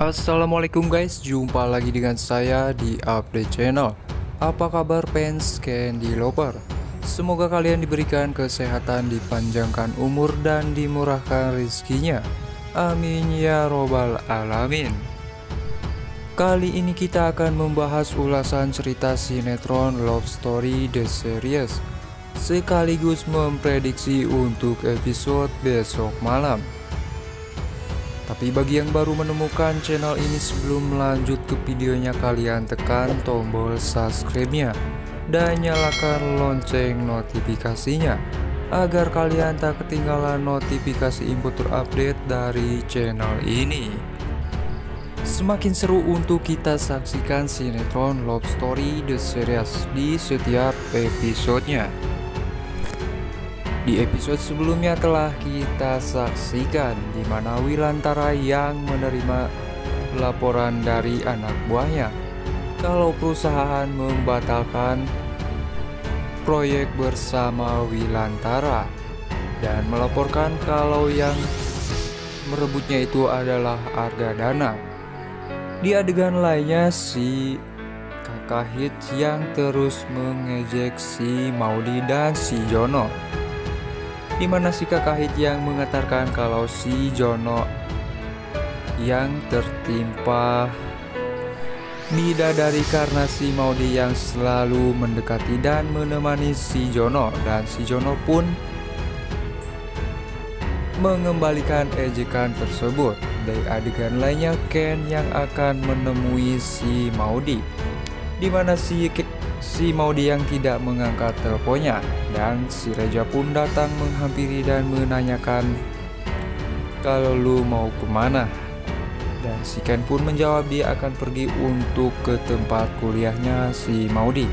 Assalamualaikum guys, jumpa lagi dengan saya di Update Channel. Apa kabar fans Candy Lover? Semoga kalian diberikan kesehatan, dipanjangkan umur, dan dimurahkan rezekinya. Amin ya robbal alamin. Kali ini kita akan membahas ulasan cerita sinetron Love Story The Series, sekaligus memprediksi untuk episode besok malam. Tapi bagi yang baru menemukan channel ini, sebelum melanjut ke videonya, kalian tekan tombol subscribe-nya dan nyalakan lonceng notifikasinya agar kalian tak ketinggalan notifikasi info terupdate dari channel ini. Semakin seru untuk kita saksikan sinetron Love Story The Series di setiap episodenya. Di episode sebelumnya telah kita saksikan di mana Wilantara yang menerima laporan dari anak buahnya kalau perusahaan membatalkan proyek bersama Wilantara dan melaporkan kalau yang merebutnya itu adalah Argadana. Di adegan lainnya, si kakak hits yang terus mengejek si Maudi dan si Jono, di mana si kakak hit yang mengatakan kalau si Jono yang tertimpa bidadari karena si Maudi yang selalu mendekati dan menemani si Jono, dan si Jono pun mengembalikan ejekan tersebut. Dari adegan lainnya, Ken yang akan menemui si Maudi, di mana si Maudi yang tidak mengangkat teleponnya, dan si Reja pun datang menghampiri dan menanyakan kalau lu mau kemana. Dan si Ken pun menjawab dia akan pergi untuk ke tempat kuliahnya si Maudi.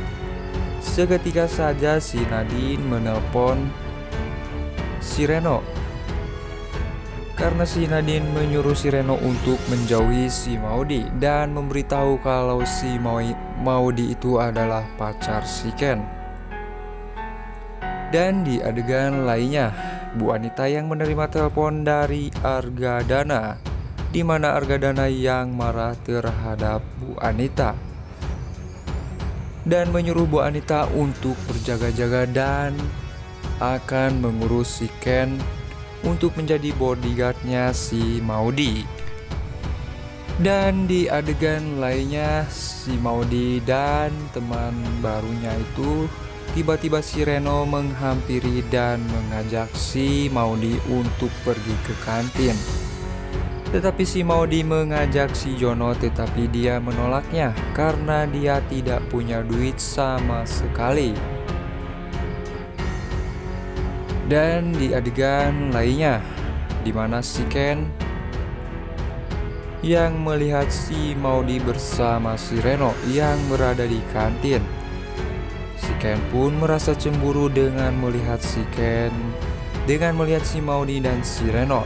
Seketika saja si Nadine menelpon si Reno, karena si Nadine menyuruh si Reno untuk menjauhi si Maudi dan memberitahu kalau si Maudi itu adalah pacar si Ken. Dan di adegan lainnya, Bu Anita yang menerima telepon dari Argadana, di mana Argadana yang marah terhadap Bu Anita dan menyuruh Bu Anita untuk berjaga-jaga dan akan mengurus si Ken untuk menjadi bodyguardnya si Maudi. Dan di adegan lainnya, si Maudi dan teman barunya itu tiba-tiba si Reno menghampiri dan mengajak si Maudi untuk pergi ke kantin. Tetapi si Maudi mengajak si Jono, tetapi dia menolaknya karena dia tidak punya duit sama sekali. Dan di adegan lainnya, di mana si Ken yang melihat si Maudi bersama si Reno yang berada di kantin. Si Ken pun merasa cemburu dengan melihat si Maudi dan si Reno,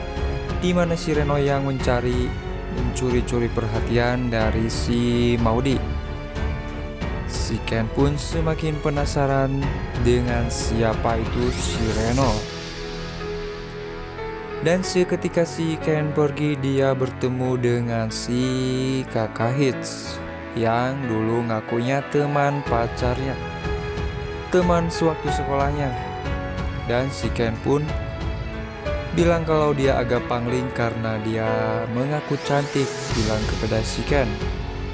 di mana si Reno yang mencuri-curi perhatian dari si Maudi. Si Ken pun semakin penasaran dengan siapa itu si Reno. Dan seketika si Ken pergi, dia bertemu dengan si kakak hits yang dulu ngakunya teman pacarnya, teman sewaktu sekolahnya. Dan si Ken pun bilang kalau dia agak pangling karena dia mengaku cantik, bilang kepada si Ken.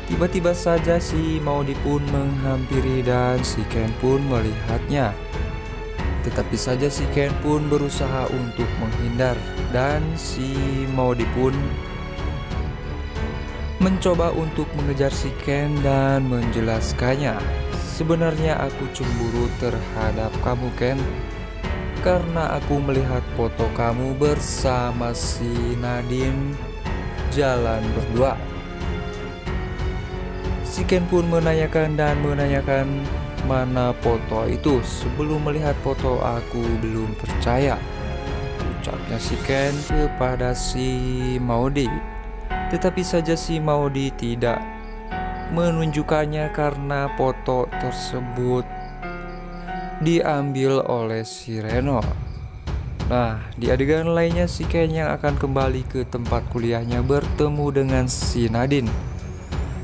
Tiba-tiba saja si Maudi pun menghampiri dan si Ken pun melihatnya. Tetapi saja si Ken pun berusaha untuk menghindar dan si Maudi pun mencoba untuk mengejar si Ken dan menjelaskannya. Sebenarnya aku cemburu terhadap kamu, Ken, karena aku melihat foto kamu bersama si Nadine jalan berdua. Si Ken pun menanyakan mana foto itu. Sebelum melihat foto aku belum percaya, ucapnya si Ken kepada si Maudi. Tetapi saja si Maudi tidak menunjukkannya karena foto tersebut diambil oleh si Reno. Nah, di adegan lainnya si Ken yang akan kembali ke tempat kuliahnya bertemu dengan si Nadine,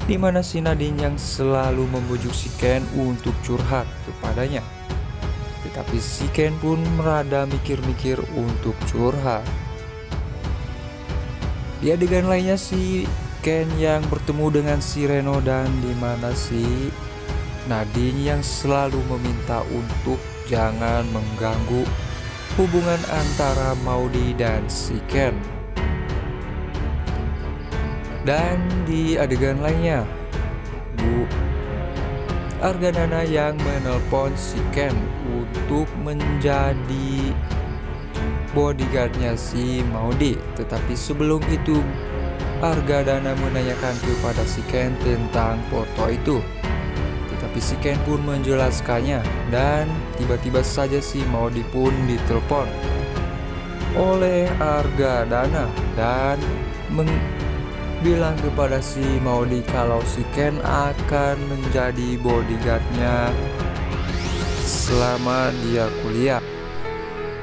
di mana si Nadine yang selalu membujuk si Ken untuk curhat kepadanya. Tetapi si Ken pun merada mikir-mikir untuk curhat. Di adegan lainnya si Ken yang bertemu dengan si Reno, dan di mana si Nadine yang selalu meminta untuk jangan mengganggu hubungan antara Maudy dan si Ken. Dan di adegan lainnya, Bu Argadana yang menelpon si Ken untuk menjadi bodyguardnya si Maudy. Tetapi sebelum itu Argadana menanyakan kepada si Ken tentang foto itu. Tapi si Ken pun menjelaskannya, dan tiba-tiba saja si Maudy pun ditelepon oleh Argadana dan bilang kepada si Maudy kalau si Ken akan menjadi bodyguardnya selama dia kuliah.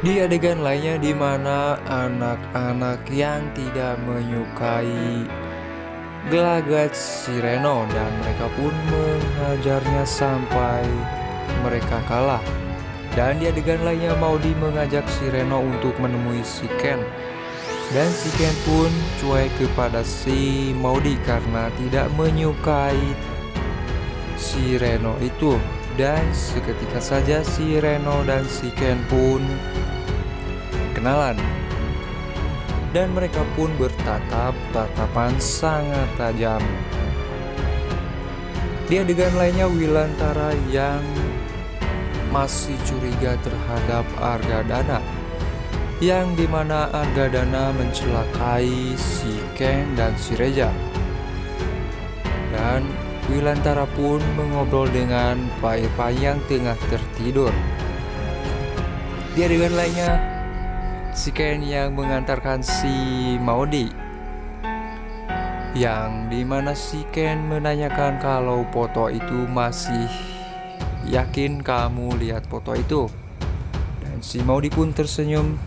Di adegan lainnya, di mana anak-anak yang tidak menyukai gelagat si Reno, dan mereka pun menghajarnya sampai mereka kalah. Dan di adegan lainnya, Maudy mengajak si Reno untuk menemui si Ken, dan si Ken pun cuek kepada si Maudy karena tidak menyukai si Reno itu. Dan seketika saja si Reno dan si Ken pun kenalan, dan mereka pun bertatap-tatapan sangat tajam. Di adegan lainnya, Wilantara yang masih curiga terhadap Argadana, yang dimana Argadana mencelakai si Ken dan si Reja. Dan Wilantara pun mengobrol dengan Pak Irfan yang tengah tertidur. Di adegan lainnya, si Ken yang mengantarkan si Maudy, yang dimana si Ken menanyakan kalau foto itu masih yakin kamu lihat foto itu. Dan si Maudy pun tersenyum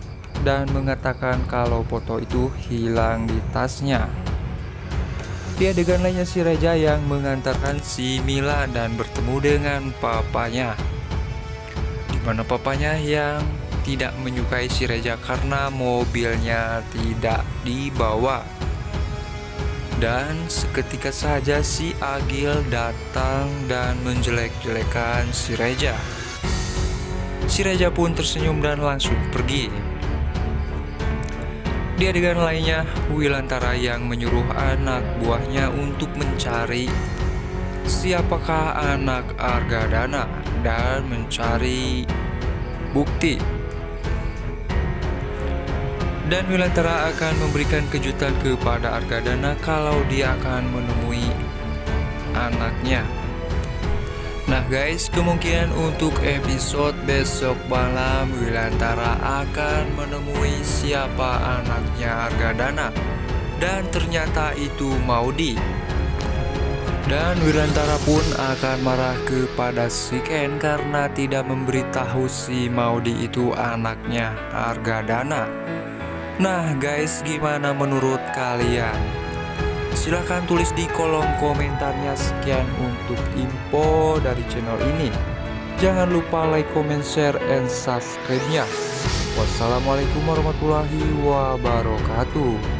dan mengatakan kalau foto itu hilang di tasnya. Di adegan lainnya, si Reja yang mengantarkan si Mila dan bertemu dengan papanya, di mana papanya yang tidak menyukai si Reja karena mobilnya tidak dibawa. Dan seketika saja si Agil datang dan menjelek-jelekan si Reja. Si Reja pun tersenyum dan langsung pergi. Di adegan lainnya, Wilantara yang menyuruh anak buahnya untuk mencari siapakah anak Argadana dan mencari bukti. Dan Wilantara akan memberikan kejutan kepada Argadana kalau dia akan menemui anaknya. Nah guys, kemungkinan untuk episode besok malam Wilantara akan menemui siapa anaknya Argadana, dan ternyata itu Maudy. Dan Wilantara pun akan marah kepada si Ken karena tidak memberitahu si Maudy itu anaknya Argadana. Nah guys, gimana menurut kalian? Silahkan tulis di kolom komentarnya. Sekian untuk info dari channel ini. Jangan lupa like, comment, share, and subscribe-nya. Wassalamualaikum warahmatullahi wabarakatuh.